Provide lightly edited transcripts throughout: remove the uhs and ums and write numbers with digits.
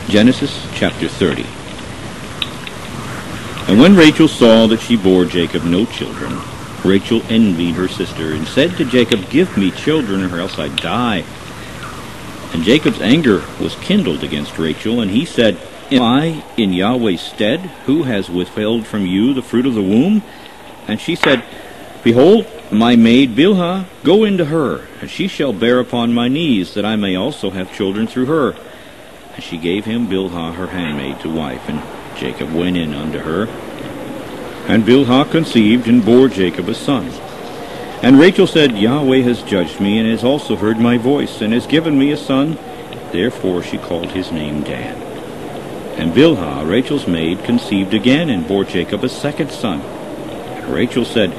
Genesis chapter 30. And when Rachel saw that she bore Jacob no children, Rachel envied her sister, and said to Jacob, "Give me children, or else I die." And Jacob's anger was kindled against Rachel, and he said, "Am I in Yahweh's stead, who has withheld from you the fruit of the womb?" And she said, "Behold, my maid Bilhah, go into her, and she shall bear upon my knees, that I may also have children through her." And she gave him Bilhah her handmaid to wife, and Jacob went in unto her. And Bilhah conceived, and bore Jacob a son. And Rachel said, "Yahweh has judged me, and has also heard my voice, and has given me a son." Therefore she called his name Dan. And Bilhah, Rachel's maid, conceived again, and bore Jacob a second son. And Rachel said,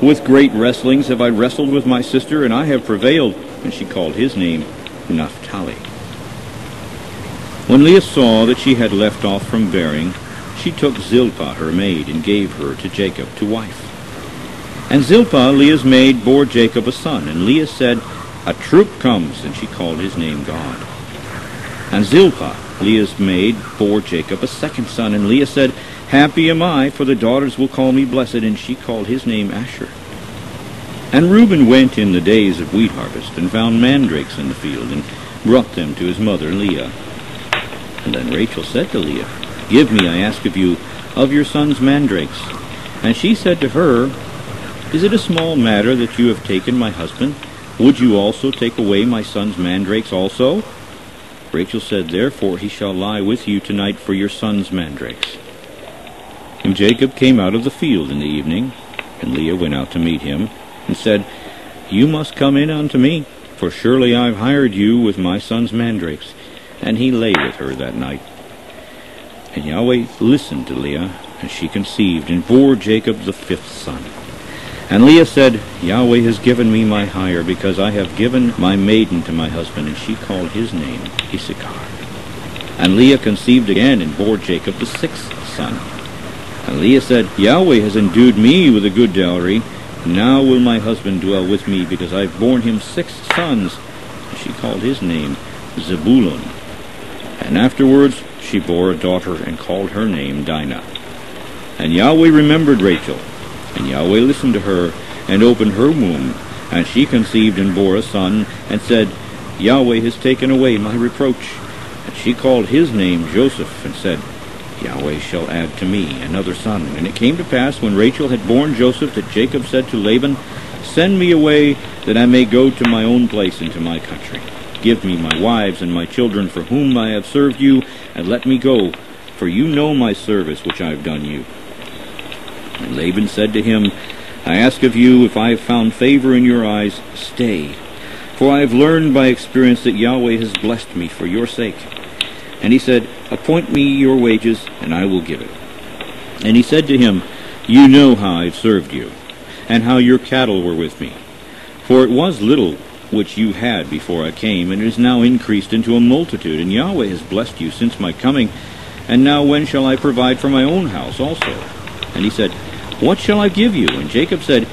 "With great wrestlings have I wrestled with my sister, and I have prevailed." And she called his name Naphtali. When Leah saw that she had left off from bearing, she took Zilpah her maid, and gave her to Jacob to wife. And Zilpah, Leah's maid, bore Jacob a son. And Leah said, "A troop comes," and she called his name God. And Zilpah, Leah's maid, bore Jacob a second son. And Leah said, "Happy am I, for the daughters will call me blessed," and she called his name Asher. And Reuben went in the days of wheat harvest, and found mandrakes in the field, and brought them to his mother Leah. And then Rachel said to Leah, "Give me, I ask of you, of your son's mandrakes." And she said to her, "Is it a small matter that you have taken my husband? Would you also take away my son's mandrakes also?" Rachel said, "Therefore he shall lie with you tonight for your son's mandrakes." And Jacob came out of the field in the evening, and Leah went out to meet him, and said, "You must come in unto me, for surely I have hired you with my son's mandrakes." And he lay with her that night. And Yahweh listened to Leah, and she conceived, and bore Jacob the fifth son. And Leah said, "Yahweh has given me my hire, because I have given my maiden to my husband." And she called his name Issachar. And Leah conceived again, and bore Jacob the sixth son. And Leah said, "Yahweh has endued me with a good dowry. Now will my husband dwell with me, because I have borne him 6 sons." And she called his name Zebulun. And afterwards she bore a daughter, and called her name Dinah. And Yahweh remembered Rachel, and Yahweh listened to her, and opened her womb. And she conceived, and bore a son, and said, "Yahweh has taken away my reproach." And she called his name Joseph, and said, "Yahweh shall add to me another son." And it came to pass, when Rachel had borne Joseph, that Jacob said to Laban, "Send me away, that I may go to my own place and to my country. Give me my wives and my children, for whom I have served you, and let me go, for you know my service which I have done you." And Laban said to him, "I ask of you, if I have found favor in your eyes, stay. For I have learned by experience that Yahweh has blessed me for your sake." And he said, "Appoint me your wages, and I will give it." And he said to him, "You know how I have served you, and how your cattle were with me. For it was little which you had before I came, and it is now increased into a multitude, and Yahweh has blessed you since my coming. And now when shall I provide for my own house also?" And he said, "What shall I give you?" And Jacob said,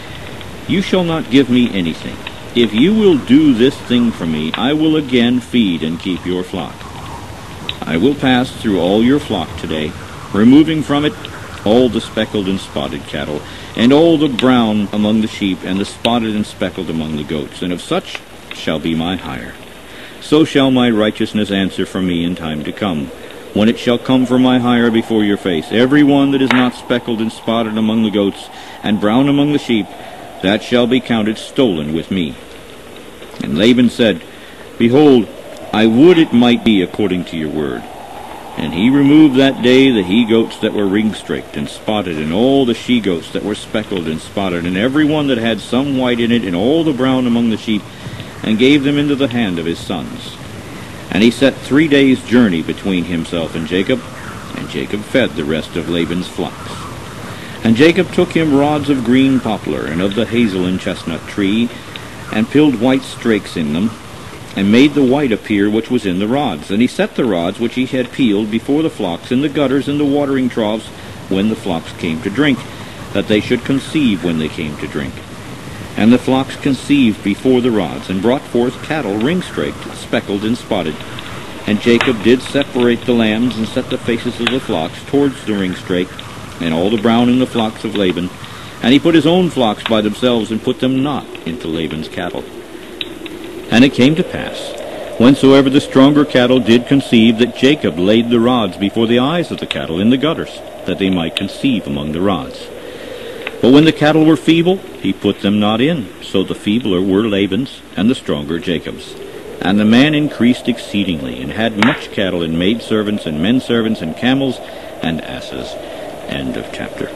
"You shall not give me anything. If you will do this thing for me, I will again feed and keep your flock. I will pass through all your flock today, removing from it all the speckled and spotted cattle, and all the brown among the sheep, and the spotted and speckled among the goats, and of such shall be my hire. So shall my righteousness answer for me in time to come, when it shall come for my hire before your face. Every one that is not speckled and spotted among the goats, and brown among the sheep, that shall be counted stolen with me." And Laban said, "Behold, I would it might be according to your word." And he removed that day the he-goats that were ring-streaked and spotted, and all the she-goats that were speckled and spotted, and every one that had some white in it, and all the brown among the sheep, and gave them into the hand of his sons. And he set 3 days' journey between himself and Jacob fed the rest of Laban's flocks. And Jacob took him rods of green poplar, and of the hazel and chestnut tree, and pilled white strakes in them, and made the white appear which was in the rods. And he set the rods which he had peeled before the flocks in the gutters and the watering troughs when the flocks came to drink, that they should conceive when they came to drink. And the flocks conceived before the rods, and brought forth cattle ring-straked, speckled, and spotted. And Jacob did separate the lambs, and set the faces of the flocks towards the ringstake, and all the brown in the flocks of Laban. And he put his own flocks by themselves, and put them not into Laban's cattle. And it came to pass, whensoever the stronger cattle did conceive, that Jacob laid the rods before the eyes of the cattle in the gutters, that they might conceive among the rods. But when the cattle were feeble, he put them not in. So the feebler were Laban's, and the stronger Jacob's. And the man increased exceedingly, and had much cattle, and maidservants, and menservants, and camels, and asses. End of chapter.